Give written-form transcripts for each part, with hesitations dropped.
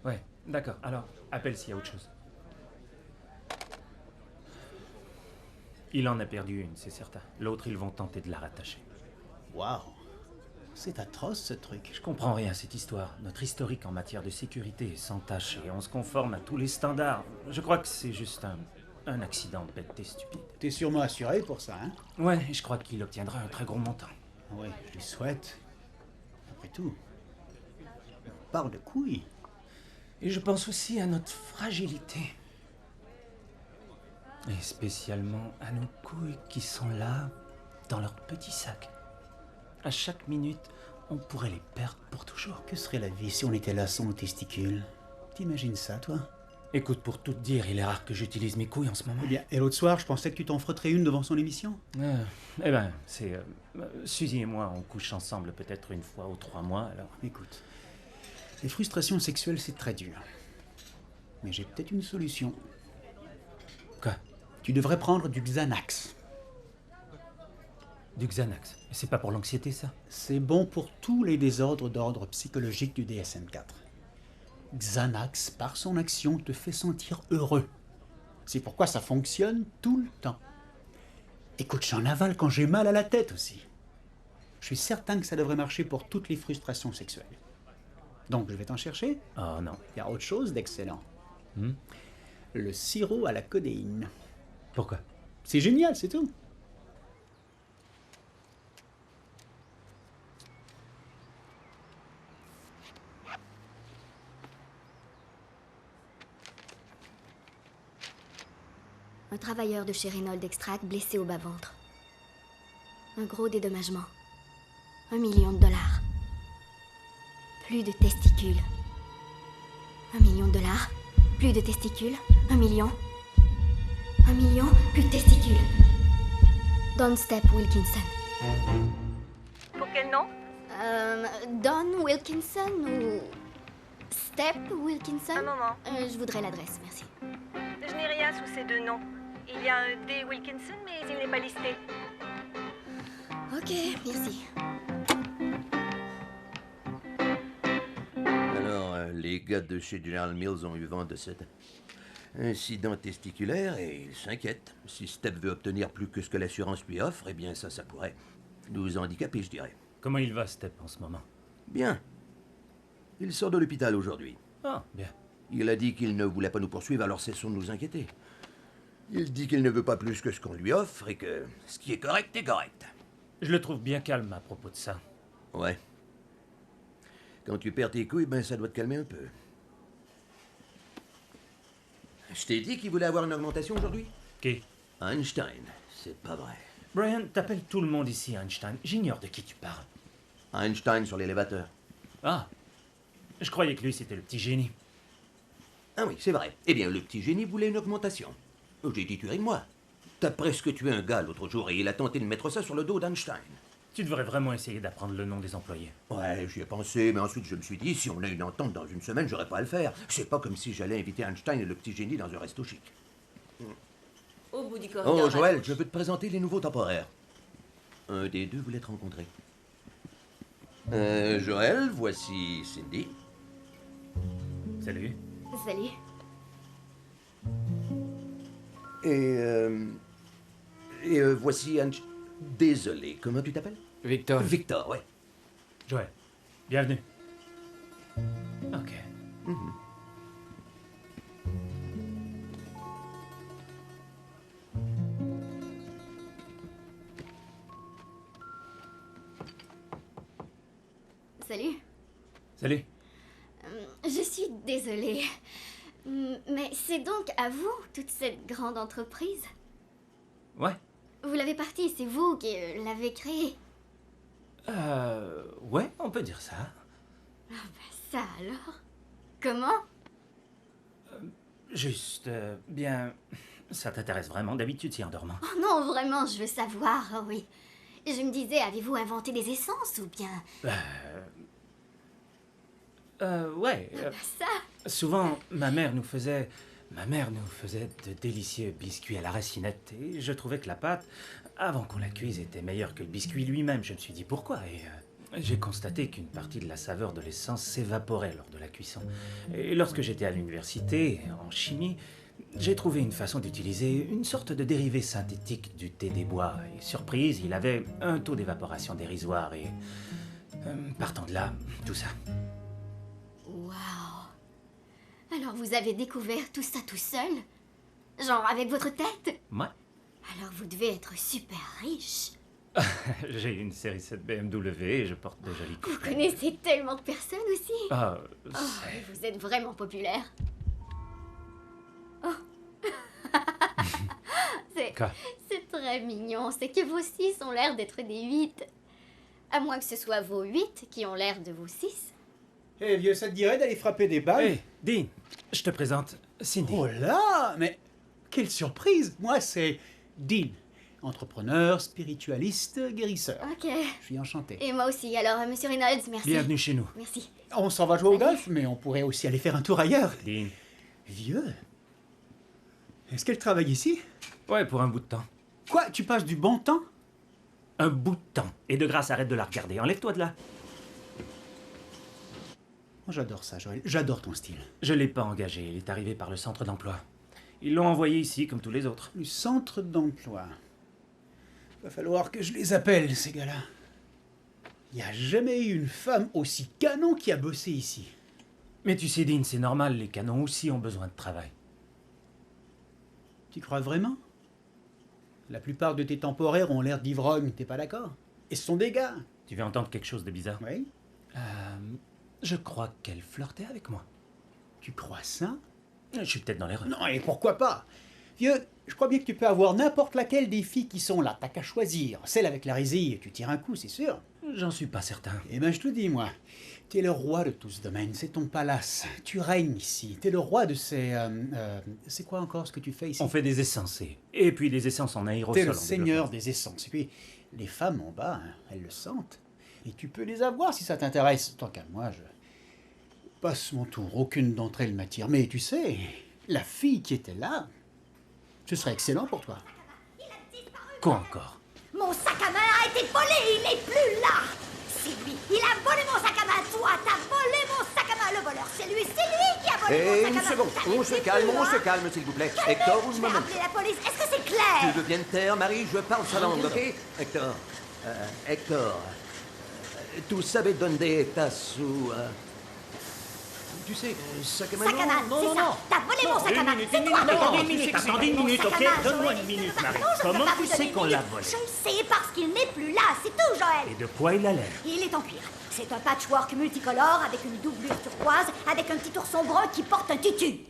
Ouais, d'accord. Alors, appelle s'il y a autre chose. Il en a perdu une, c'est certain. L'autre, ils vont tenter de la rattacher. Waouh, c'est atroce ce truc. Je comprends rien à cette histoire. Notre historique en matière de sécurité est sans tâche et on se conforme à tous les standards. Je crois que c'est juste un accident bête et stupide. T'es sûrement assuré pour ça, hein? Ouais, et je crois qu'il obtiendra un très gros montant. Oui, je lui souhaite. Après tout, on parle de couilles. Et je pense aussi à notre fragilité. Et spécialement à nos couilles qui sont là, dans leur petit sac. À chaque minute, on pourrait les perdre pour toujours. Que serait la vie si on était là sans nos testicules? T'imagines ça, toi? Écoute, pour tout te dire, il est rare que j'utilise mes couilles en ce moment. Eh bien, et l'autre soir, je pensais que tu t'en frotterais une devant son émission. Eh ben, c'est... Suzy et moi, on couche ensemble peut-être une fois ou 3 mois, alors... Écoute, les frustrations sexuelles, c'est très dur. Mais j'ai peut-être une solution. Quoi? Tu devrais prendre du Xanax. Du Xanax. C'est pas pour l'anxiété, ça? C'est bon pour tous les désordres d'ordre psychologique du DSM-4. Xanax, par son action, te fait sentir heureux. C'est pourquoi ça fonctionne tout le temps. Écoute, j'en avale quand j'ai mal à la tête aussi. Je suis certain que ça devrait marcher pour toutes les frustrations sexuelles. Donc, je vais t'en chercher. Oh non. Il y a autre chose d'excellent. Hmm? Le sirop à la codéine. Pourquoi? C'est génial, c'est tout. Un travailleur de chez Reynolds Extract blessé au bas-ventre. Un gros dédommagement. $1 million. Plus de testicules. $1 million. Plus de testicules. 1 million. 1 million. Plus de testicules. Don Step Wilkinson. Pour quel nom? Don Wilkinson ou... Step Wilkinson? Un moment. Je voudrais l'adresse, merci. Je n'ai rien sous ces deux noms. Il y a un D. Wilkinson, mais il n'est pas listé. Ok, merci. Alors, les gars de chez General Mills ont eu vent de cet incident testiculaire et ils s'inquiètent. Si Step veut obtenir plus que ce que l'assurance lui offre, eh bien ça pourrait nous handicaper, je dirais. Comment il va, Step, en ce moment? Bien. Il sort de l'hôpital aujourd'hui. Ah, bien. Il a dit qu'il ne voulait pas nous poursuivre, alors cessons de nous inquiéter. Il dit qu'il ne veut pas plus que ce qu'on lui offre et que ce qui est correct est correct. Je le trouve bien calme à propos de ça. Ouais. Quand tu perds tes couilles, ben ça doit te calmer un peu. Je t'ai dit qu'il voulait avoir une augmentation aujourd'hui? Qui? Einstein, c'est pas vrai. Brian, t'appelles tout le monde ici Einstein. J'ignore de qui tu parles. Einstein sur l'élévateur. Ah, je croyais que lui, c'était le petit génie. Ah oui, c'est vrai. Eh bien, le petit génie voulait une augmentation. J'ai dit, tu ris de moi. T'as presque tué un gars l'autre jour et il a tenté de mettre ça sur le dos d'Einstein. Tu devrais vraiment essayer d'apprendre le nom des employés. Ouais, j'y ai pensé, mais ensuite je me suis dit, si on a une entente dans une semaine, j'aurais pas à le faire. C'est pas comme si j'allais inviter Einstein et le petit génie dans un resto chic. Au bout du corridor. Oh, Joël, à gauche. je peux te présenter les nouveaux temporaires. Un des deux voulait te rencontrer. Joël, voici Cindy. Salut. Salut. Voici Einstein. Désolé, comment tu t'appelles? Victor. Victor, ouais. Joël, bienvenue. Ok. Salut. Salut. Je suis désolée. Mais c'est donc à vous, toute cette grande entreprise? Ouais. Vous l'avez partie, c'est vous qui l'avez créée. Ouais, on peut dire ça. Ça alors? Comment? Juste, bien... Ça t'intéresse vraiment d'habitude, si en dormant? Oh non, vraiment, je veux savoir, oh oui. Je me disais, avez-vous inventé des essences ou bien... Ouais. Ça? Souvent, ma mère nous faisait de délicieux biscuits à la racinette et je trouvais que la pâte, avant qu'on la cuise, était meilleure que le biscuit lui-même. Je me suis dit pourquoi et J'ai constaté qu'une partie de la saveur de l'essence s'évaporait lors de la cuisson. Et lorsque j'étais à l'université, en chimie, j'ai trouvé une façon d'utiliser une sorte de dérivé synthétique du thé des bois. Et surprise, il avait un taux d'évaporation dérisoire et... partant de là, tout ça. Waouh. Alors vous avez découvert tout ça tout seul? Genre avec votre tête? Moi, Alors vous devez être super riche. j'ai une série 7 BMW et je porte de jolis Vous coffrets. connaissez tellement de personnes aussi. Ah, Oh, et vous êtes vraiment populaire. Oh. Quoi? C'est très mignon. C'est que vos 6 ont l'air d'être des 8. À moins que ce soit vos 8 qui ont l'air de vos 6. Eh vieux, ça te dirait d'aller frapper des balles? Hey, Dean, je te présente Cindy. Oh là, mais quelle surprise! Moi, c'est Dean, entrepreneur, spiritualiste, guérisseur. Ok. Je suis enchanté. Et moi aussi. Alors, monsieur Reynolds, merci. Bienvenue chez nous. Merci. On s'en va jouer au golf, mais on pourrait aussi aller faire un tour ailleurs. Dean. Vieux, est-ce qu'elle travaille ici? Ouais, pour un bout de temps. Quoi, tu passes du bon temps? Un bout de temps. Et de grâce, arrête de la regarder. Enlève-toi de là. Oh, j'adore ça, Joël. J'adore ton style. Je l'ai pas engagé. Il est arrivé par le centre d'emploi. Ils l'ont envoyé ici, comme tous les autres. Le centre d'emploi. Va falloir que je les appelle, ces gars-là. Il n'y a jamais eu une femme aussi canon qui a bossé ici. Mais tu sais, Dean, c'est normal. Les canons aussi ont besoin de travail. Tu crois vraiment? La plupart de tes temporaires ont l'air d'ivrognes, t'es pas d'accord? Et ce sont des gars. Tu veux entendre quelque chose de bizarre? Oui? Je crois qu'elle flirtait avec moi. Tu crois ça? Je suis peut-être dans l'erreur. Non, et pourquoi pas? Vieux, je crois bien que tu peux avoir n'importe laquelle des filles qui sont là. T'as qu'à choisir. Celle avec la résille, tu tires un coup, c'est sûr. J'en suis pas certain. Eh ben, je te dis, moi, t'es le roi de tout ce domaine. C'est ton palace. Tu règnes ici. T'es le roi de ces... c'est quoi encore ce que tu fais ici? On fait des essences et puis des essences en aérosol. T'es le en seigneur des essences. Et puis, les femmes en bas, hein, elles le sentent. Et tu peux les avoir si ça t'intéresse. Tant qu'à moi, je passe mon tour. Aucune d'entre elles m'attire. Mais tu sais, la fille qui était là, ce serait excellent pour toi. développement. Quoi encore? Mon sac à main a été volé, il n'est plus là. C'est lui, il a volé mon sac à main. Toi, t'as volé mon sac à main. Le voleur, c'est lui qui a volé mon sac à main. Une seconde, on se calme, s'il vous plaît. Hector, Je une vais moment. appeler la police. Est-ce que c'est clair? Tu veux bien te taire, Marie? Je parle sa langue, ok? Hector, tu savais dónde estás su... Tu sais, sac à main, Sac à main, non, c'est non, ça. non. T'as volé mon sac à main. C'est toi qui attends, l'as volé. une minute, Tu sais que attendez c'est une mon minute, sac à ok? main, Donne-moi Joël. une minute, Non, Marie. non, je peux Comment pas tu vous sais donner qu'on une l'a minute. volé? Je le sais parce qu'il n'est plus là, c'est tout, Joël. Et de quoi il a l'air? Il est en cuir. C'est un patchwork multicolore avec une doublure turquoise, avec un petit ourson brun qui porte un tutu.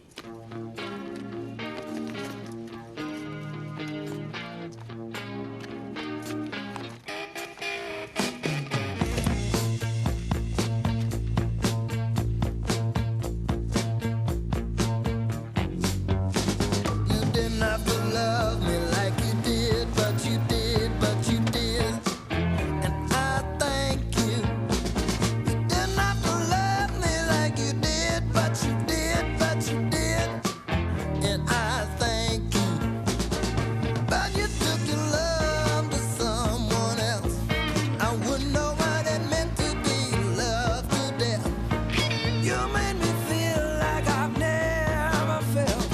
You didn't have to love me like you did, but you did, but you did. And I thank you. You didn't have to love me like you did, but you did, but you did. And I thank you. But you took your love to someone else. I wouldn't know what it meant to be loved to death. You made me feel like I've never felt.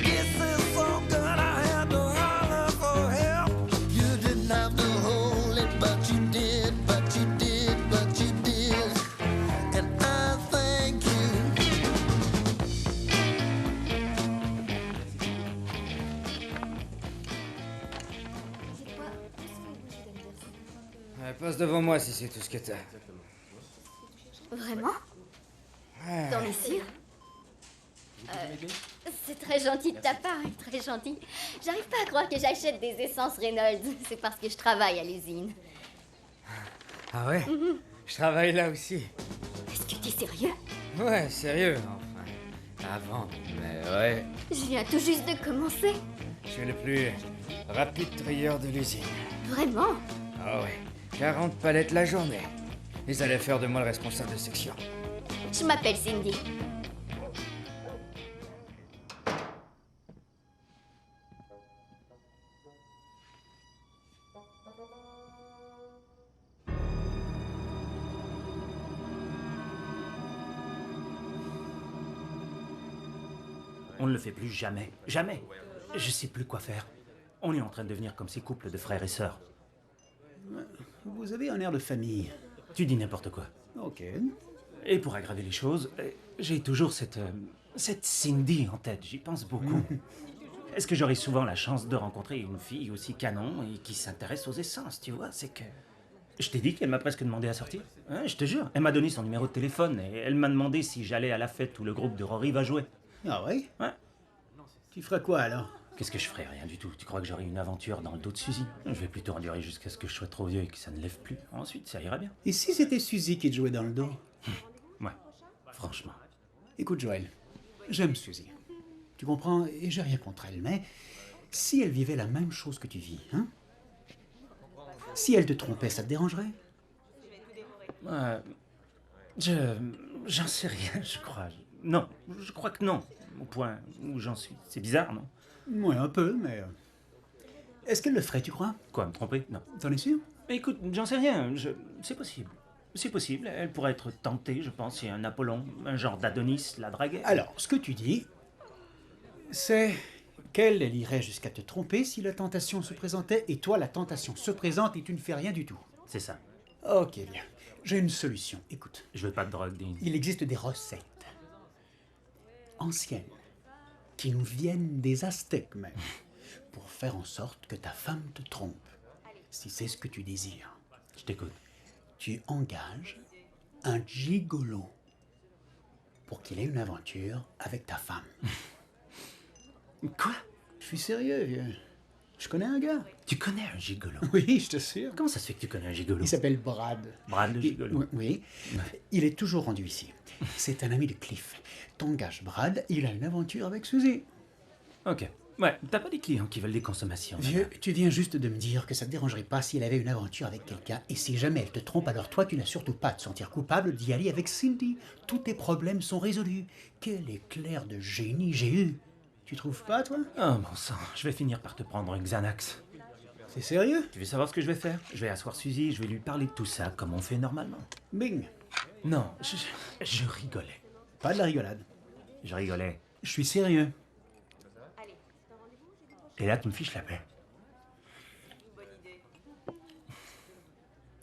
This is so good, I had to holler for help. You didn't have to hold it, but you did, but you did, but you did. And I thank you. Passe devant moi si c'est tout ce que t'as. Vraiment? T'en es sûr? C'est très gentil de ta part, très gentil. J'arrive pas à croire que j'achète des essences Reynolds. C'est parce que je travaille à l'usine. Ah ouais? Je travaille là aussi. Est-ce que t'es sérieux? Ouais, sérieux, enfin. Avant, mais ouais. Je viens tout juste de commencer. Je suis le plus rapide trieur de l'usine. Vraiment? Ah ouais. 40 palettes la journée. Ils allaient faire de moi le responsable de section. Je m'appelle Cindy. On ne le fait plus jamais. Jamais. Je sais plus quoi faire. On est en train de devenir comme ces couples de frères et sœurs. Vous avez un air de famille. Tu dis n'importe quoi. Ok. Et pour aggraver les choses, j'ai toujours cette Cindy en tête. J'y pense beaucoup. Est-ce que j'aurai souvent la chance de rencontrer une fille aussi canon et qui s'intéresse aux essences, tu vois? C'est que... Je t'ai dit qu'elle m'a presque demandé à sortir. Hein, je te jure. Elle m'a donné son numéro de téléphone et elle m'a demandé si j'allais à la fête où le groupe de Rory va jouer. Ah oui? Ouais. Tu ferais quoi alors? Qu'est-ce que je ferais? Rien du tout. Tu crois que j'aurai une aventure dans le dos de Suzy? Je vais plutôt endurer jusqu'à ce que je sois trop vieux et que ça ne lève plus. Ensuite, ça ira bien. Et si c'était Suzy qui te jouait dans le dos? Ouais, franchement. Écoute Joël, j'aime Suzy. Tu comprends? Et j'ai rien contre elle, mais si elle vivait la même chose que tu vis, hein? Si elle te trompait, ça te dérangerait? J'en sais rien, je crois. Non, je crois que non. Au point où j'en suis. C'est bizarre, non? Ouais, un peu, mais... Est-ce qu'elle le ferait, tu crois? Quoi, me tromper? Non. T'en es sûr? Écoute, j'en sais rien. C'est possible. C'est possible. Elle pourrait être tentée, je pense. Il y a un Apollon, un genre d'Adonis, la draguer. Alors, ce que tu dis, c'est qu'elle irait jusqu'à te tromper si la tentation se présentait, et toi, la tentation se présente et tu ne fais rien du tout. C'est ça. Ok, bien. J'ai une solution. Écoute. Je veux pas de drogue, Dean. Il existe des recettes anciennes qui nous viennent des Aztèques même, pour faire en sorte que ta femme te trompe, si c'est ce que tu désires. Je t'écoute. Tu engages un gigolo pour qu'il ait une aventure avec ta femme. Quoi? Je suis sérieux, vieux. Je connais un gars. Tu connais un gigolo? Oui, je t'assure. Comment ça se fait que tu connais un gigolo? Il s'appelle Brad. Brad le gigolo? Oui. Il est toujours rendu ici. C'est un ami de Cliff. T'engages Brad, il a une aventure avec Suzy. Ok. Ouais, t'as pas des clients qui veulent des consommations? Vieux, tu viens juste de me dire que ça te dérangerait pas si elle avait une aventure avec quelqu'un, et si jamais elle te trompe, alors toi, tu n'as surtout pas à te sentir coupable d'y aller avec Cindy. Tous tes problèmes sont résolus. Quel éclair de génie j'ai eu. Tu trouves pas, toi? Oh bon sang, je vais finir par te prendre un Xanax. C'est sérieux? Tu veux savoir ce que je vais faire? Je vais asseoir Suzy, je vais lui parler de tout ça, comme on fait normalement. Bing. Non, je rigolais. Pas de la rigolade. Je rigolais. Je suis sérieux. Et là, tu me fiches la paix.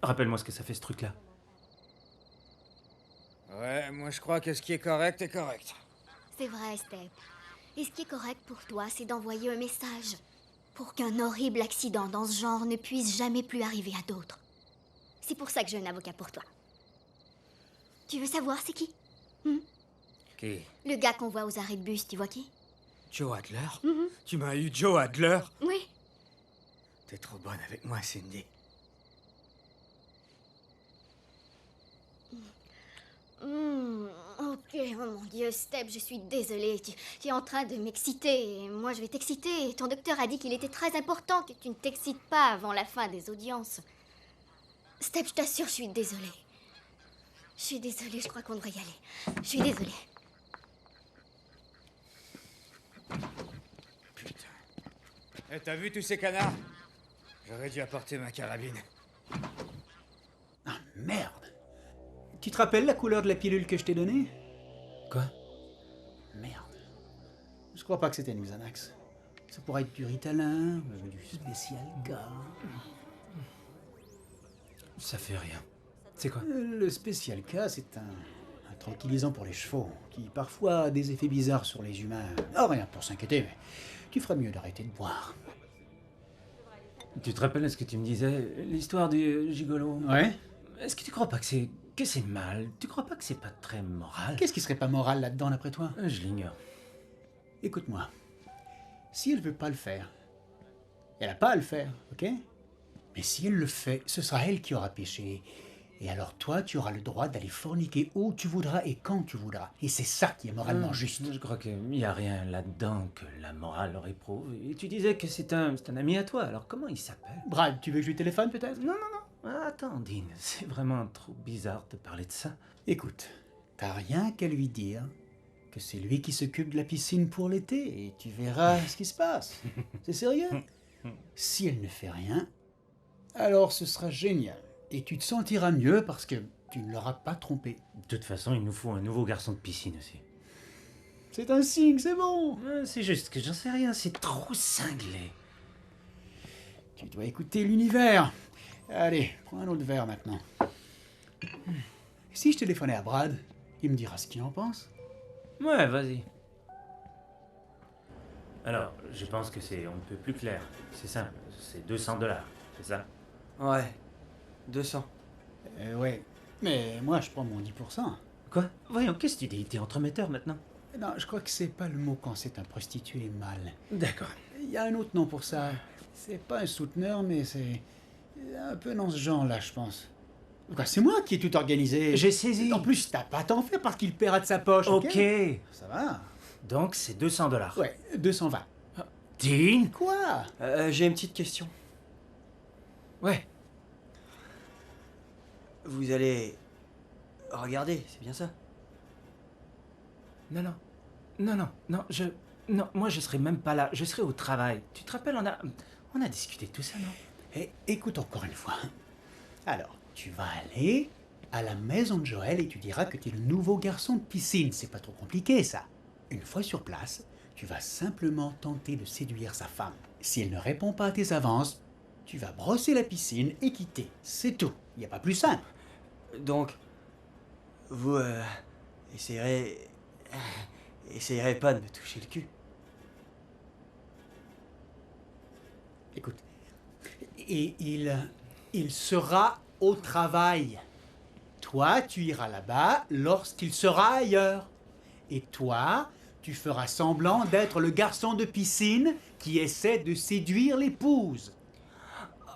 Rappelle-moi ce que ça fait, ce truc-là. Ouais, moi je crois que ce qui est correct est correct. C'est vrai, Step. Et ce qui est correct pour toi, c'est d'envoyer un message. Pour qu'un horrible accident dans ce genre ne puisse jamais plus arriver à d'autres. C'est pour ça que j'ai un avocat pour toi. Tu veux savoir c'est qui? Qui? Le gars qu'on voit aux arrêts de bus, tu vois qui? Joe Adler? Tu m'as eu Joe Adler? Oui. T'es trop bonne avec moi, Cindy. Ok, oh mon Dieu, Step, je suis désolée. Tu es en train de m'exciter. Et moi, je vais t'exciter. Et ton docteur a dit qu'il était très important que tu ne t'excites pas avant la fin des audiences. Step, je t'assure, je suis désolée. Je suis désolée, je crois qu'on devrait y aller. Je suis désolée. Putain. Eh, t'as vu tous ces canards? J'aurais dû apporter ma carabine. Ah, merde. Tu te rappelles la couleur de la pilule que je t'ai donnée? Quoi? Merde. Je crois pas que c'était une Xanax. Ça pourrait être du Ritalin, du spécial K. Ça fait rien. C'est quoi? Le spécial K, c'est un tranquillisant pour les chevaux, qui parfois a des effets bizarres sur les humains. Oh, rien pour s'inquiéter, mais tu ferais mieux d'arrêter de boire. Tu te rappelles ce que tu me disais? L'histoire du gigolo? Ouais? Est-ce que tu crois pas que c'est mal? Tu crois pas que c'est pas très moral? Qu'est-ce qui serait pas moral là-dedans, d'après toi? Je l'ignore. Écoute-moi. Si elle veut pas le faire, elle a pas à le faire, ok? Mais si elle le fait, ce sera elle qui aura péché. Et alors toi, tu auras le droit d'aller forniquer où tu voudras et quand tu voudras. Et c'est ça qui est moralement juste. Je crois qu'il n'y a rien là-dedans que la morale réprouve. Et tu disais que c'est un ami à toi, alors comment il s'appelle? Brad, tu veux que je lui téléphone peut-être? Non. Attends, Dean, c'est vraiment trop bizarre de parler de ça. Écoute, t'as rien qu'à lui dire que c'est lui qui s'occupe de la piscine pour l'été et tu verras ce qui se passe. C'est sérieux? Si elle ne fait rien, alors ce sera génial. Et tu te sentiras mieux parce que tu ne l'auras pas trompé. De toute façon, il nous faut un nouveau garçon de piscine aussi. C'est un signe, c'est bon. C'est juste que j'en sais rien, c'est trop cinglé. Tu dois écouter l'univers. Allez, prends un autre verre maintenant. Si je téléphonais à Brad, il me dira ce qu'il en pense. Ouais, vas-y. Alors, je pense que c'est on ne peut plus clair. C'est simple, c'est $200, c'est ça? Ouais. 200. Ouais, mais moi je prends mon 10%. Quoi? Voyons, qu'est-ce que tu dis? T'es entremetteur maintenant? Non, je crois que c'est pas le mot quand c'est un prostitué mâle. D'accord. Il y a un autre nom pour ça. C'est pas un souteneur, mais c'est un peu dans ce genre-là, je pense. Quoi, c'est moi qui ai tout organisé. J'ai saisi. En plus, t'as pas tant fait parce qu'il paiera de sa poche. Ok. Ça va. Donc c'est $200. Ouais, 220. Dean? Quoi? J'ai une petite question. Ouais. Vous allez... regarder, c'est bien ça? Non, moi je serai même pas là, je serai au travail. Tu te rappelles, on a discuté de tout ça, non? Et écoute encore une fois. Alors, tu vas aller à la maison de Joël et tu diras que tu es le nouveau garçon de piscine. C'est pas trop compliqué, ça. Une fois sur place, tu vas simplement tenter de séduire sa femme. Si elle ne répond pas à tes avances, tu vas brosser la piscine et quitter. C'est tout. Il n'y a pas plus simple. Donc, vous essayerez pas de me toucher le cul. Écoute, et il sera au travail. Toi, tu iras là-bas lorsqu'il sera ailleurs. Et toi, tu feras semblant d'être le garçon de piscine qui essaie de séduire l'épouse.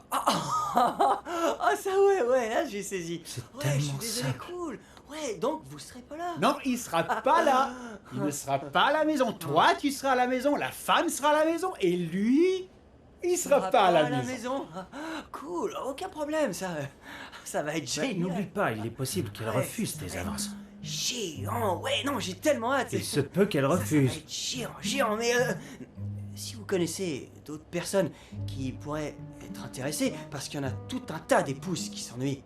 Ah ça ouais, là j'ai saisi. C'est Ouais, tellement je suis désolé, simple. cool. Ouais, donc vous serez pas là. Non, il sera pas là. Il ne sera pas à la maison. Toi, tu seras à la maison, la femme sera à la maison, et lui, il sera pas à la maison. Ah, cool, aucun problème, ça va être Ouais, génial. n'oublie pas, il est possible qu'elle refuse tes avances. Géant, ouais, non, j'ai tellement hâte. Il se peut qu'elle Ça va refuse. être géant, mais si vous connaissez d'autres personnes qui pourraient être intéressées, parce qu'il y en a tout un tas d'épouses qui s'ennuient,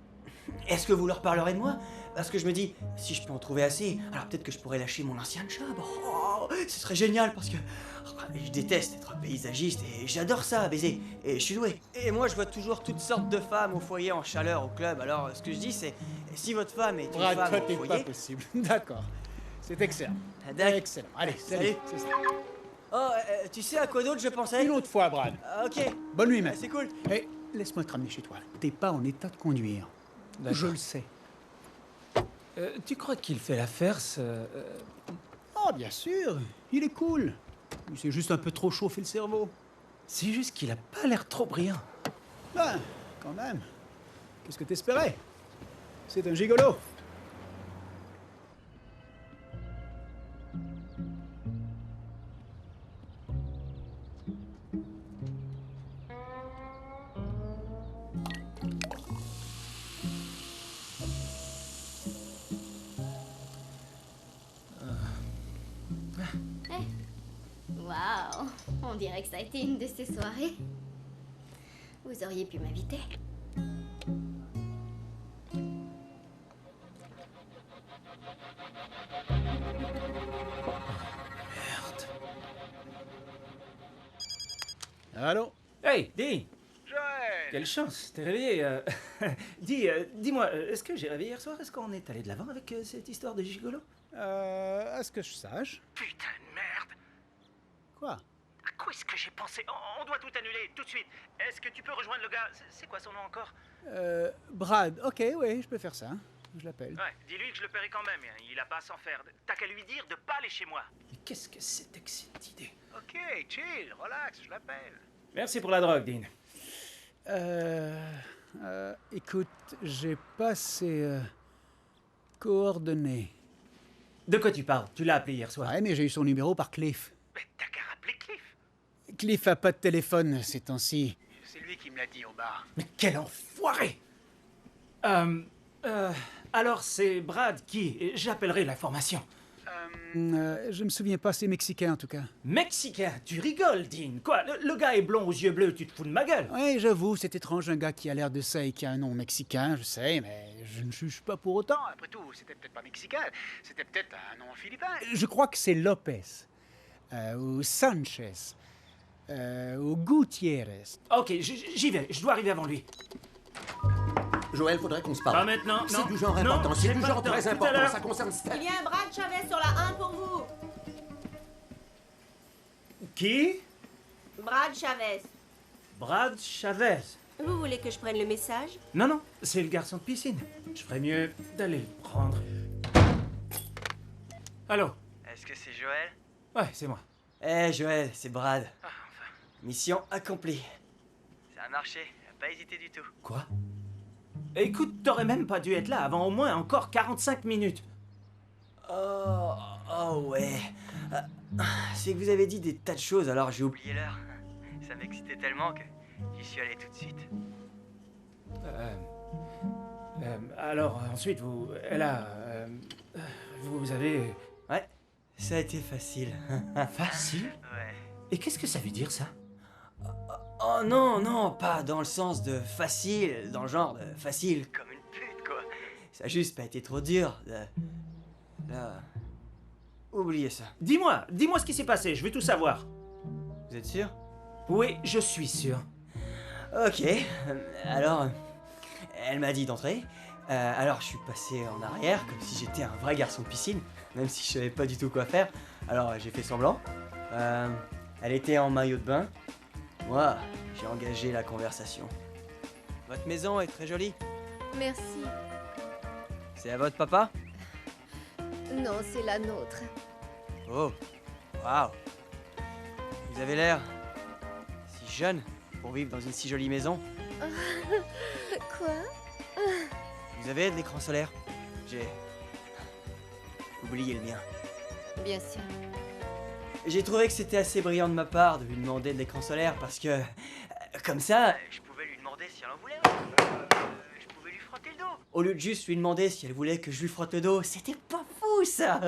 est-ce que vous leur parlerez de moi? Parce que je me dis, si je peux en trouver assez, alors peut-être que je pourrais lâcher mon ancien job. Oh, ce serait génial parce que je déteste être paysagiste et j'adore ça, baiser. Et je suis doué. Et moi, je vois toujours toutes sortes de femmes au foyer en chaleur au club. Alors, ce que je dis, c'est si votre femme est une Brad, femme toi, au t'es foyer... pas possible. D'accord. C'est excellent. D'accord. Excellent. Allez, salut. Salut. C'est ça. Oh, tu sais à quoi d'autre je pensais? Une autre fois, Brad. Ok. Bonne nuit, mec. C'est cool. Hé, laisse-moi te ramener chez toi. T'es pas en état de conduire. Je le sais. Tu crois qu'il fait l'affaire, ce... Oh, bien sûr. Il est cool. Il s'est juste un peu trop chauffé le cerveau. C'est juste qu'il a pas l'air trop brillant. Ben, quand même. Qu'est-ce que t'espérais? C'est un gigolo. Waouh, on dirait que ça a été une de ces soirées. Vous auriez pu m'inviter. Merde. Allô? Hey, Dean! Joël! Quelle chance, t'es réveillé. Dis-moi, est-ce que j'ai rêvé hier soir? Est-ce qu'on est allé de l'avant avec cette histoire de gigolo? À ce que je sache. Putain de merde! Quoi? À quoi est-ce que j'ai pensé? On doit tout annuler, tout de suite. Est-ce que tu peux rejoindre le gars? C'est quoi son nom encore? Brad. Ok, oui, je peux faire ça. Je l'appelle. Ouais, dis-lui que je le paierai quand même. Il a pas à s'en faire. T'as qu'à lui dire de pas aller chez moi. Mais qu'est-ce que c'était que cette idée? Ok, chill, relax, je l'appelle. Merci pour la drogue, Dean. Écoute, j'ai pas ses coordonnées. De quoi tu parles? Tu l'as appelé hier soir. Ouais, mais j'ai eu son numéro par Cliff. Mais t'as qu'à rappeler Cliff. Cliff a pas de téléphone ces temps-ci. C'est lui qui me l'a dit au bar. Mais quel enfoiré! Alors c'est Brad qui... J'appellerai l'information. Je me souviens pas, c'est mexicain en tout cas. Mexicain? Tu rigoles, Dean. Quoi, le gars est blond aux yeux bleus, tu te fous de ma gueule? Oui, j'avoue, c'est étrange, un gars qui a l'air de ça et qui a un nom mexicain, je sais, mais je ne juge pas pour autant. Après tout, c'était peut-être pas mexicain, c'était peut-être un nom philippin. Je crois que c'est Lopez, ou Sanchez, ou Gutiérrez. Ok, j'y vais, je dois arriver avant lui. Joël, faudrait qu'on se parle. Pas maintenant, non. C'est du genre Non, important, c'est j'ai du pas genre le temps, très tout à important, l'heure. ça concerne Steph. Il y a un Brad Chavez sur la 1 pour vous. Qui? Brad Chavez. Brad Chavez. Vous voulez que je prenne le message? Non, non, c'est le garçon de piscine. Je ferais mieux d'aller le prendre. Allô? Est-ce que c'est Joël? Ouais, c'est moi. Eh Joël, c'est Brad. Mission accomplie. Ça a marché, pas hésité du tout. Quoi? Écoute, t'aurais même pas dû être là avant au moins encore 45 minutes. Oh ouais. C'est que vous avez dit des tas de choses, alors j'ai oublié l'heure. Ça m'excitait tellement que j'y suis allé tout de suite. Alors, ensuite, vous avez... Ouais, ça a été facile. Facile? Ouais. Et qu'est-ce que ça veut dire, ça? Oh non, non, pas dans le sens de facile, dans le genre de facile comme une pute, quoi. Ça a juste pas été trop dur. Là... Oubliez ça. Dis-moi ce qui s'est passé, je veux tout savoir. Vous êtes sûr? Oui, je suis sûr. Ok, alors... Elle m'a dit d'entrer. Alors je suis passé en arrière, comme si j'étais un vrai garçon de piscine, même si je savais pas du tout quoi faire. Alors j'ai fait semblant. Elle était en maillot de bain. Moi, j'ai engagé la conversation. Votre maison est très jolie. Merci. C'est à votre papa? Non, c'est la nôtre. Oh, waouh. Vous avez l'air si jeune pour vivre dans une si jolie maison. Quoi? Vous avez de l'écran solaire? J'ai oublié le mien. Bien sûr. J'ai trouvé que c'était assez brillant de ma part de lui demander de l'écran solaire parce que, comme ça, je pouvais lui demander si elle en voulait. Je pouvais lui frotter le dos. Au lieu de juste lui demander si elle voulait que je lui frotte le dos, c'était pas fou ça.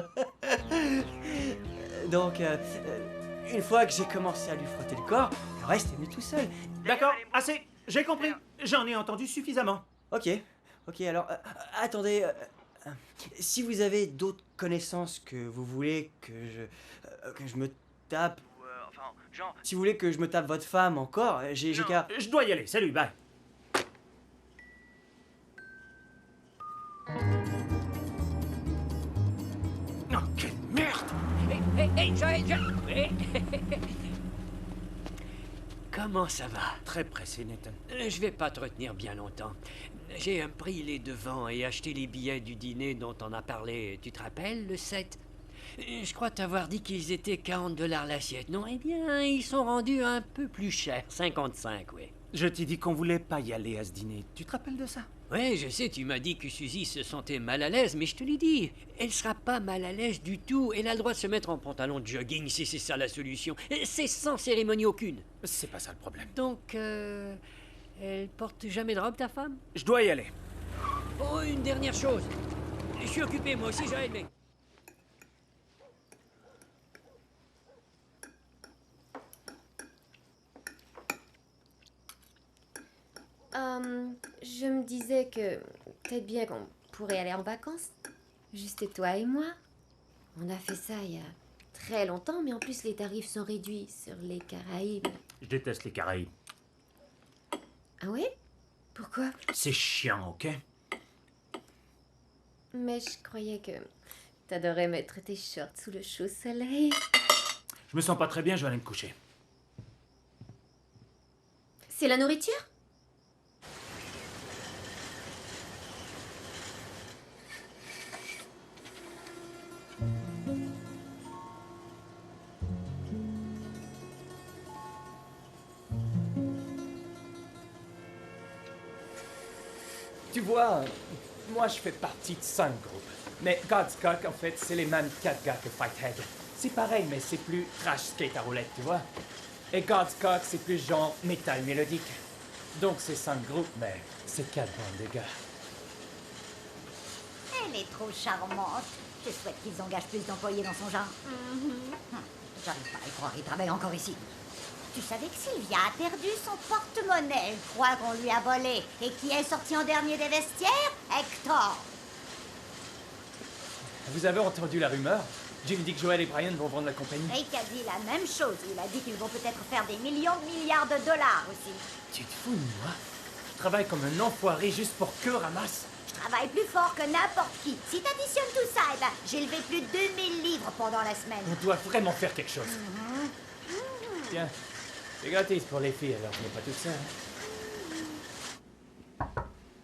Donc, une fois que j'ai commencé à lui frotter le corps, le reste est venu tout seul. D'accord, assez, j'ai compris. J'en ai entendu suffisamment. Ok, alors, attendez, si vous avez d'autres connaissances que vous voulez que je me tape, ou, enfin, genre, si vous voulez que je me tape votre femme encore, j'ai qu'à... Je dois y aller, salut, bye. Oh, quelle merde! Hey, Joël! Comment ça va? Très pressé, Nathan. Je vais pas te retenir bien longtemps. J'ai pris les devants et acheté les billets du dîner dont on a parlé, tu te rappelles, le 7? Je crois t'avoir dit qu'ils étaient 40$ l'assiette, non? Eh bien, ils sont rendus un peu plus chers, 55, oui. Je t'ai dit qu'on voulait pas y aller à ce dîner. Tu te rappelles de ça? Oui, je sais, tu m'as dit que Suzy se sentait mal à l'aise, mais je te l'ai dit, elle sera pas mal à l'aise du tout. Elle a le droit de se mettre en pantalon de jogging si c'est ça la solution. C'est sans cérémonie aucune. C'est pas ça le problème. Donc, elle porte jamais de robe, ta femme? Je dois y aller. Oh, une dernière chose. Je suis occupé, moi aussi, Joël, mais... Je me disais que peut-être bien qu'on pourrait aller en vacances. Juste toi et moi. On a fait ça il y a très longtemps, mais en plus les tarifs sont réduits sur les Caraïbes. Je déteste les Caraïbes. Ah ouais? Pourquoi? C'est chiant, ok? Mais je croyais que t'adorais mettre tes shorts sous le chaud soleil. Je me sens pas très bien, je vais aller me coucher. C'est la nourriture? Tu vois, moi je fais partie de 5 groupes. Mais God's Cock, en fait, c'est les mêmes 4 gars que Fighthead. C'est pareil, mais c'est plus trash skate à roulette, tu vois. Et God's Cock, c'est plus genre métal mélodique. Donc c'est 5 groupes, mais c'est 4 bandes de gars. Hé Elle est trop charmante. Je souhaite qu'ils engagent plus d'employés dans son genre. J'arrive pas à y croire, il travaille encore ici. Tu savais que Sylvia a perdu son porte-monnaie. Elle croit qu'on lui a volé. Et qui est sorti en dernier des vestiaires? Hector. Vous avez entendu la rumeur? Jim dit que Joel et Brian vont vendre la compagnie. Rick a dit la même chose. Il a dit qu'ils vont peut-être faire des millions de milliards de dollars aussi. Tu te fous de moi? Je travaille comme un enfoiré juste pour que ramasse. Je travaille plus fort que n'importe qui. Si t'additionnes tout ça, eh ben, j'ai levé plus de 2000 livres pendant la semaine. On doit vraiment faire quelque chose. Tiens, c'est gratis pour les filles, alors on n'est pas tout seul.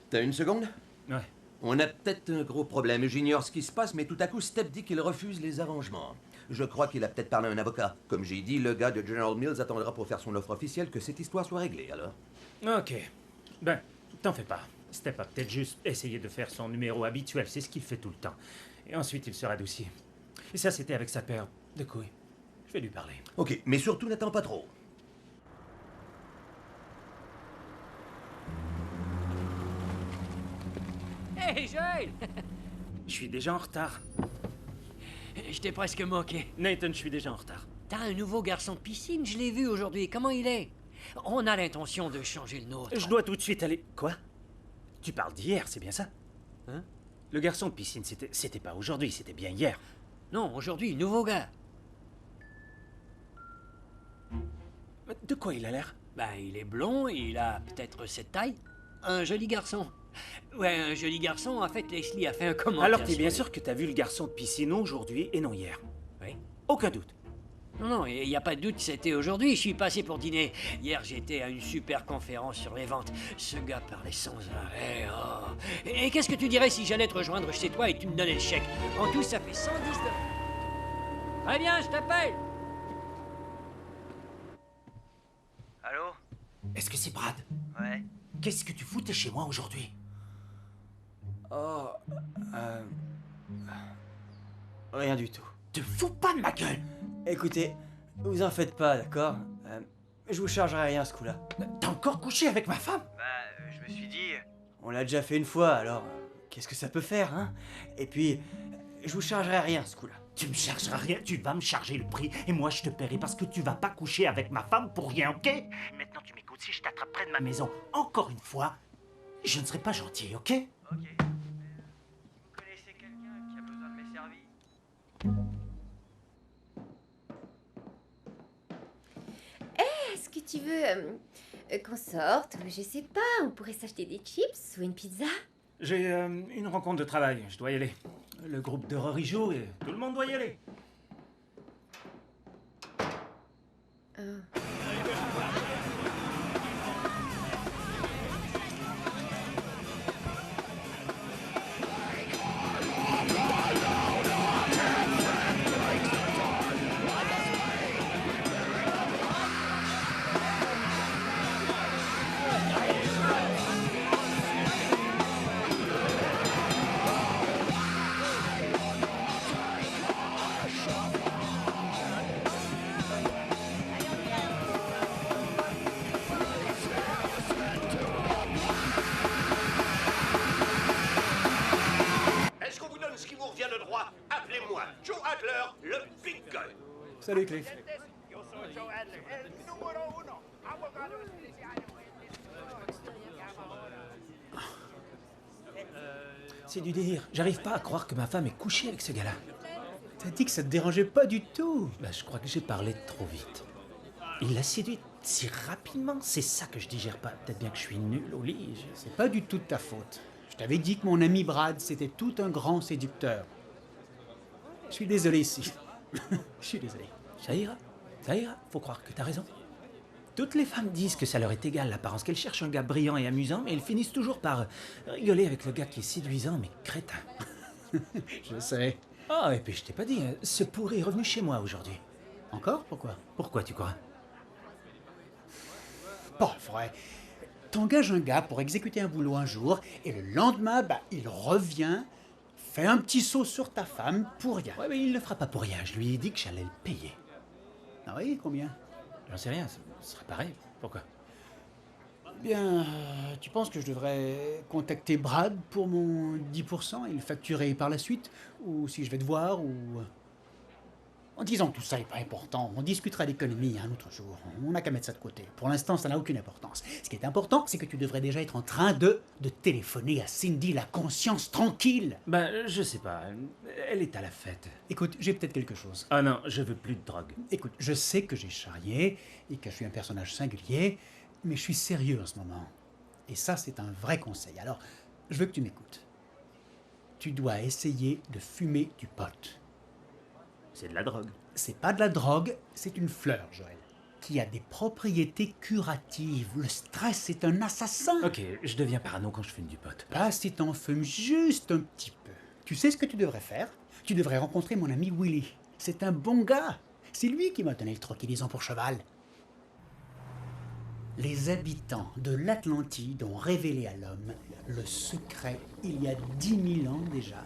T'as une seconde? Ouais. On a peut-être un gros problème. J'ignore ce qui se passe, mais tout à coup, Step dit qu'il refuse les arrangements. Je crois qu'il a peut-être parlé à un avocat. Comme j'ai dit, le gars de General Mills attendra pour faire son offre officielle que cette histoire soit réglée, alors. Ok. Ben, t'en fais pas. Step a peut-être juste essayé de faire son numéro habituel, c'est ce qu'il fait tout le temps. Et ensuite, il se radoucit. Et ça, c'était avec sa paire de couilles. Je vais lui parler. Ok, mais surtout, n'attends pas trop. Hey, Joël! Je suis déjà en retard. Je t'ai presque manqué. Nathan, je suis déjà en retard. T'as un nouveau garçon de piscine, je l'ai vu aujourd'hui. Comment il est? On a l'intention de changer le nôtre. Je dois tout de suite aller... Quoi? Tu parles d'hier, c'est bien ça? Hein? Le garçon de piscine, c'était pas aujourd'hui, c'était bien hier. Non, aujourd'hui, nouveau gars. De quoi il a l'air? Ben, il est blond, il a peut-être cette taille. Un joli garçon. Ouais, un joli garçon. En fait, Leslie a fait un commentaire. Alors, t'es bien sur sûr que t'as vu le garçon de piscine aujourd'hui et non hier? lui. Oui. Aucun doute. Non, il n'y a pas de doute, c'était aujourd'hui. Je suis passé pour dîner. Hier, j'étais à une super conférence sur les ventes. Ce gars parlait sans arrêt. Oh. Et qu'est-ce que tu dirais si j'allais te rejoindre chez toi et que tu me donnais le chèque? En tout, ça fait 110 $. Très bien, je t'appelle. Allô? Est-ce que c'est Brad? Ouais. Qu'est-ce que tu foutais chez moi aujourd'hui? Oh, rien du tout. Te fous pas de ma gueule! Écoutez, vous en faites pas, d'accord? Je vous chargerai rien ce coup-là. T'as encore couché avec ma femme? Bah, je me suis dit... On l'a déjà fait une fois, alors qu'est-ce que ça peut faire, hein? Et puis, je vous chargerai rien ce coup-là. Tu me chargeras rien, tu vas me charger le prix et moi je te paierai parce que tu vas pas coucher avec ma femme pour rien, ok? Maintenant tu m'écoutes, si je t'attrape près de ma maison encore une fois, je ne serai pas gentil, ok? Ok. Vous connaissez quelqu'un qui a besoin de mes services? Est-ce que tu veux qu'on sorte ou je sais pas, on pourrait s'acheter des chips ou une pizza? J'ai une rencontre de travail, je dois y aller. Le groupe de Rory joue et tout le monde doit y aller. Est-ce qu'on vous donne ce qui vous revient de droit? Appelez-moi Joe Adler, le Big Gun. Salut Cliff. C'est du délire, j'arrive pas à croire que ma femme est couchée avec ce gars-là. T'as dit que ça te dérangeait pas du tout. Bah, je crois que j'ai parlé trop vite. Il l'a séduite si rapidement, c'est ça que je digère pas. Peut-être bien que je suis nul au lit. C'est pas du tout de ta faute. Je t'avais dit que mon ami Brad, c'était tout un grand séducteur. Je suis désolé si... Je suis désolé. Ça ira, faut croire que t'as raison. Toutes les femmes disent que ça leur est égal l'apparence, qu'elles cherchent un gars brillant et amusant, mais elles finissent toujours par rigoler avec le gars qui est séduisant mais crétin. Je sais. Ah, et puis je t'ai pas dit, ce pourri est revenu chez moi aujourd'hui. Encore? Pourquoi? Pourquoi tu crois? Pas vrai. T'engages un gars pour exécuter un boulot un jour, et le lendemain, il revient, fait un petit saut sur ta femme pour rien. Ouais, mais il le fera pas pour rien, je lui ai dit que j'allais le payer. Ah oui, combien? J'en sais rien, ce sera pareil. Pourquoi? Bien, tu penses que je devrais contacter Brad pour mon 10% et le facturer par la suite? Ou si je vais te voir, ou... En disant que tout ça n'est pas important, on discutera d'économie un autre jour. On n'a qu'à mettre ça de côté. Pour l'instant, ça n'a aucune importance. Ce qui est important, c'est que tu devrais déjà être en train de téléphoner à Cindy, la conscience tranquille. Ben, je sais pas. Elle est à la fête. Écoute, j'ai peut-être quelque chose. Ah non, je veux plus de drogue. Écoute, je sais que j'ai charrié et que je suis un personnage singulier, mais je suis sérieux en ce moment. Et ça, c'est un vrai conseil. Alors, je veux que tu m'écoutes. Tu dois essayer de fumer du pot. C'est de la drogue. C'est pas de la drogue, c'est une fleur, Joël, qui a des propriétés curatives. Le stress est un assassin. Ok, je deviens parano quand je fume du pot. Pas si t'en fumes juste un petit peu. Tu sais ce que tu devrais faire? Tu devrais rencontrer mon ami Willy. C'est un bon gars. C'est lui qui m'a donné le tranquillisant pour cheval. Les habitants de l'Atlantide ont révélé à l'homme le secret, il y a 10 000 ans déjà,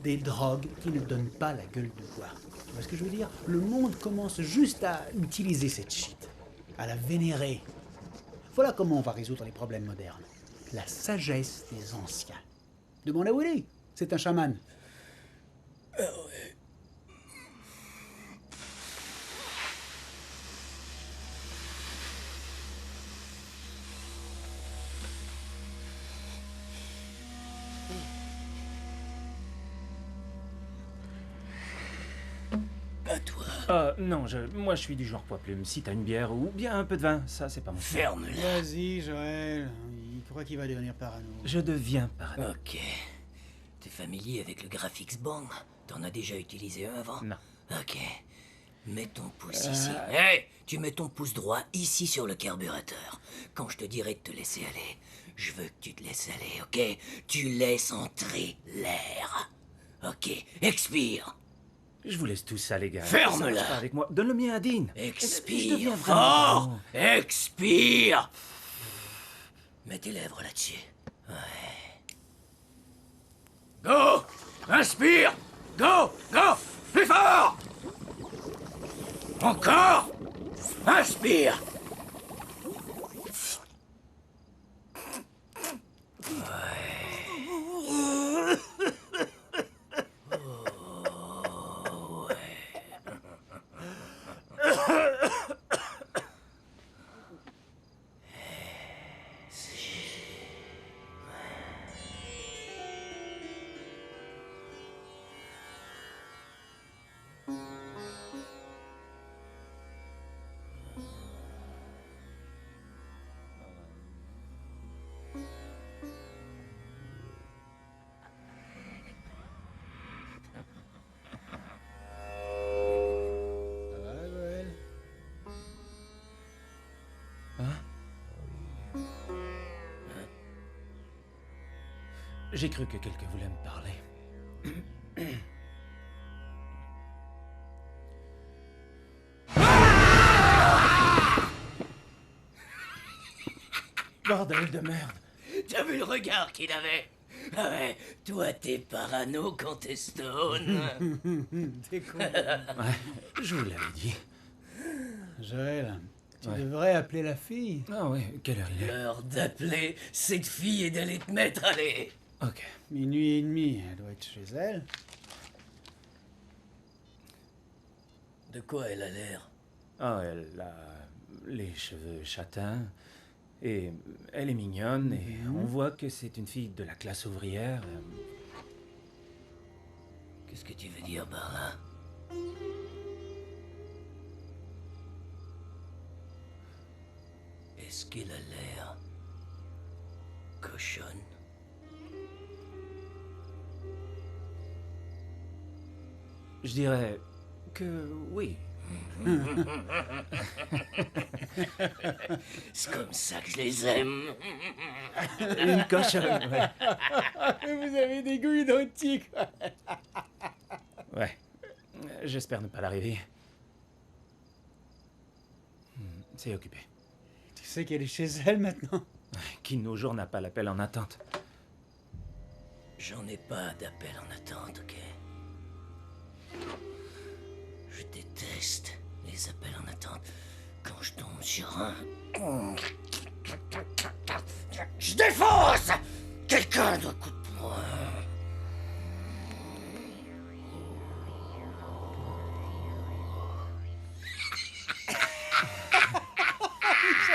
des drogues qui ne donnent pas la gueule de bois. Tu vois ce que je veux dire? Le monde commence juste à utiliser cette shit, à la vénérer. Voilà comment on va résoudre les problèmes modernes. La sagesse des anciens. Demande à Willy, c'est un chaman. Ah ouais. À toi. Non, moi je suis du genre poids plume. Si t'as une bière ou bien un peu de vin, ça c'est pas mon truc. Ferme-la. Vas-y, Joël. Il croit qu'il va devenir parano. Je deviens parano. Ok. T'es familier avec le Graphics Band? T'en as déjà utilisé un avant? Non. Ok. Mets ton pouce ici. Hey! Tu mets ton pouce droit ici sur le carburateur. Quand je te dirai de te laisser aller, je veux que tu te laisses aller, ok? Tu laisses entrer l'air. Ok. Expire. Je vous laisse tout ça, les gars. Ferme-la. Ça marche pas avec moi. Donne le mien à Dean. Je Expire deviens vraiment fort. parano. Expire. Mets tes lèvres là-dessus. Ouais. Go. Inspire. Go. Go. Plus fort. Encore. Inspire. Ça va, Joël? J'ai cru que quelqu'un voulait me parler. Bordel de merde. T'as vu le regard qu'il avait? Ah ouais, toi t'es parano quand t'es stone. T'es con. Ouais, je vous l'avais dit. Joël, tu Ouais. devrais appeler la fille. Ah oui, quelle heure il est? L'heure d'appeler cette fille et d'aller te mettre à l'aise. Ok. 00h30, elle doit être chez elle. De quoi elle a l'air? Ah, elle a les cheveux châtains. Et elle est mignonne, et on voit que c'est une fille de la classe ouvrière. Qu'est-ce que tu veux dire par là? Est-ce qu'elle a l'air cochonne? Je dirais que oui. C'est comme ça que je les aime. Une cochonne, ouais. Vous avez des goûts identiques. Ouais. J'espère ne pas l'arriver. C'est occupé. Tu sais qu'elle est chez elle maintenant? Qui de nos jours n'a pas l'appel en attente? J'en ai pas d'appel en attente, ok? Je déteste les appels en attente. Quand je tombe sur un... Je défonce! Quelqu'un doit couper moi.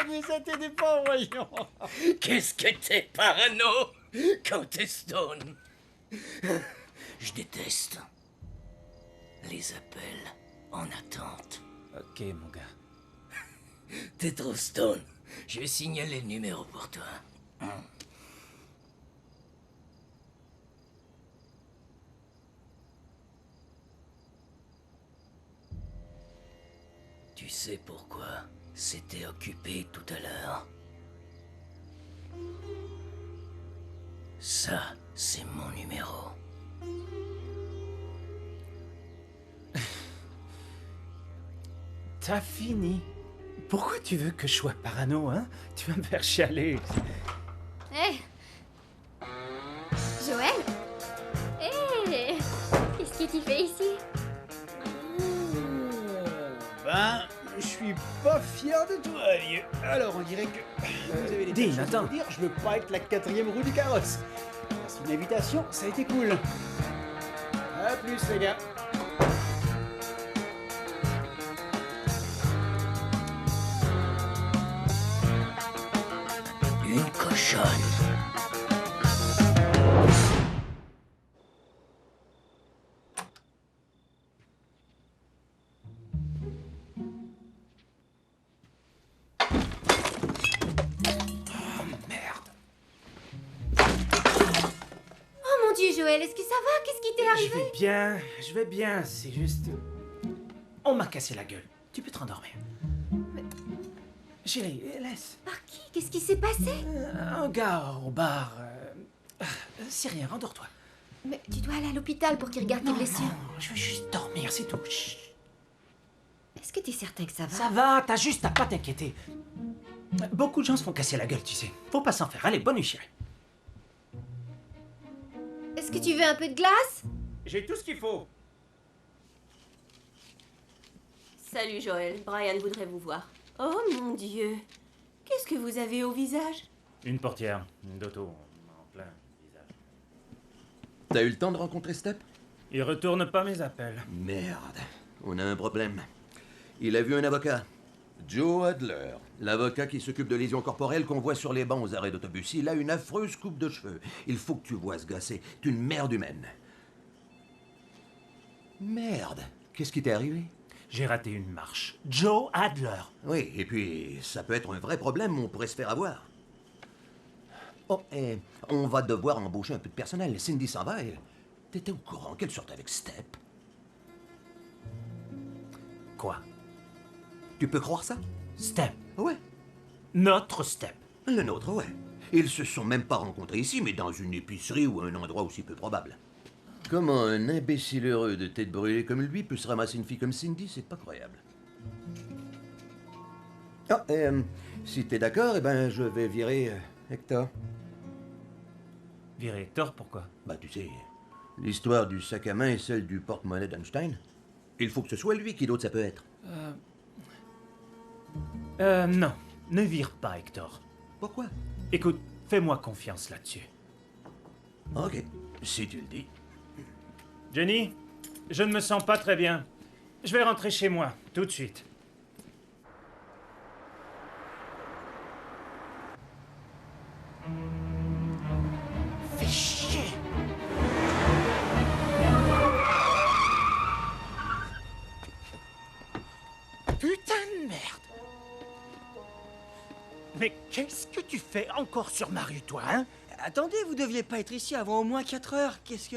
Mais ça t'aidait pas, voyons. Qu'est-ce que t'es parano quand t'es stone? Je déteste les appels en attente. Ok, mon gars. T'es trop stone. Je vais signaler le numéro pour toi. Tu sais pourquoi c'était occupé tout à l'heure? Ça, c'est mon numéro. T'as fini. Pourquoi tu veux que je sois parano, hein? Tu vas me faire chialer. Hé Joël Hé Qu'est-ce que tu fais ici? Ben, je suis pas fier de toi, vieux. Alors, on dirait que vous avez des Dean, choses à attends. me dire. Je veux pas être la 4e roue du carrosse. Merci de l'invitation, ça a été cool. À plus, les gars. Une cochonne. Oh mon Dieu, Joël, est-ce que ça va? Qu'est-ce qui t'est arrivé? Je vais bien, c'est juste... On m'a cassé la gueule. Tu peux te rendormir. Chérie, laisse. Par qui? Qu'est-ce qui s'est passé? Un gars au bar. C'est rien, rendors-toi. Mais tu dois aller à l'hôpital pour qu'il regarde tes blessures. Non, je vais juste dormir, c'est tout. Chut. Est-ce que t'es certain que ça va? Ça va, t'as juste à pas t'inquiéter. Beaucoup de gens se font casser la gueule, tu sais. Faut pas s'en faire. Allez, bonne nuit, chérie. Est-ce que tu veux un peu de glace? J'ai tout ce qu'il faut. Salut Joël, Brian voudrait vous voir. Oh mon Dieu, qu'est-ce que vous avez au visage? Une portière, une d'auto, en plein visage. T'as eu le temps de rencontrer Step? Il retourne pas mes appels. Merde, on a un problème. Il a vu un avocat. Joe Adler, l'avocat qui s'occupe de lésions corporelles qu'on voit sur les bancs aux arrêts d'autobus. Il a une affreuse coupe de cheveux. Il faut que tu vois ce gars, c'est une merde humaine. Merde, qu'est-ce qui t'est arrivé? J'ai raté une marche. Joe Adler. Oui, et puis ça peut être un vrai problème, on pourrait se faire avoir. Oh, et on va devoir embaucher un peu de personnel. Cindy s'en va et... T'étais au courant qu'elle sortait avec Step? Quoi? Tu peux croire ça? Step. Ouais. Notre Step. Le nôtre, ouais. Ils se sont même pas rencontrés ici, mais dans une épicerie ou un endroit aussi peu probable. Comment un imbécile heureux de tête brûlée comme lui peut se ramasser une fille comme Cindy, c'est pas croyable. Ah, si t'es d'accord, eh ben, je vais virer Hector. Virer Hector, pourquoi? Bah, tu sais, l'histoire du sac à main et celle du porte-monnaie d'Einstein. Il faut que ce soit lui, qui d'autre ça peut être? Non. Ne vire pas, Hector. Pourquoi? Écoute, fais-moi confiance là-dessus. Ok, si tu le dis. Jenny, je ne me sens pas très bien. Je vais rentrer chez moi, tout de suite. Fais chier. Putain de merde! Mais qu'est-ce que tu fais encore sur ma rue, toi, hein? Attendez, vous deviez pas être ici avant au moins 4 heures. Qu'est-ce que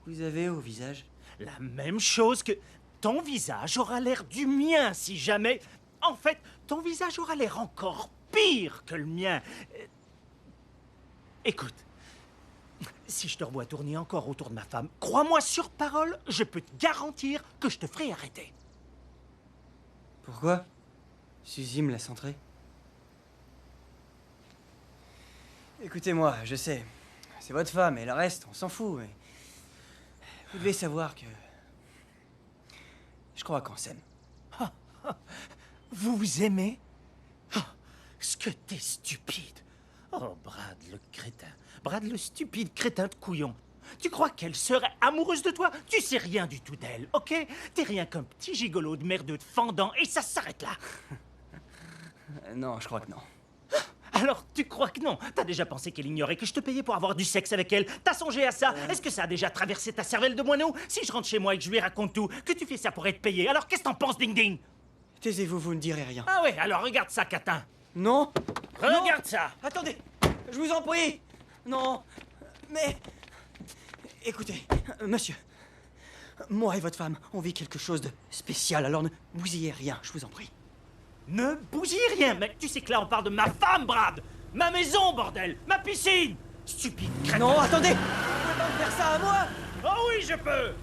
vous avez au visage? La même chose que... Ton visage aura l'air du mien si jamais... En fait, ton visage aura l'air encore pire que le mien. Écoute, si je te revois tourner encore autour de ma femme, crois-moi sur parole, je peux te garantir que je te ferai arrêter. Pourquoi? Suzy me laisse entrer. Écoutez-moi, je sais, c'est votre femme et le reste, on s'en fout, mais... Vous devez savoir que... Je crois qu'on s'aime. Vous vous aimez? Ce que t'es stupide. Oh, Brad, le crétin. Brad, le stupide crétin de couillon. Tu crois qu'elle serait amoureuse de toi? Tu sais rien du tout d'elle, ok? T'es rien qu'un petit gigolo de merdeux de fendant et ça s'arrête là. Non, je crois que non. Alors, tu crois que non? T'as déjà pensé qu'elle ignorait que je te payais pour avoir du sexe avec elle? T'as songé à ça? Est-ce que ça a déjà traversé ta cervelle de moineau? Si je rentre chez moi et que je lui raconte tout, que tu fais ça pour être payé, alors qu'est-ce que t'en penses, Ding Ding? Taisez-vous, vous ne direz rien. Ah ouais, alors regarde ça, catin. Non. Regarde Non. ça. Attendez, je vous en prie. Non, mais... Écoutez, monsieur, moi et votre femme, on vit quelque chose de spécial, alors ne bousillez rien, je vous en prie. Ne bousille rien, mec. Tu sais que là, on parle de ma femme, Brad. Ma maison, bordel. Ma piscine. Stupide crétin. Non, attendez. Vous pouvez pas me faire ça à moi. Oh oui, je peux.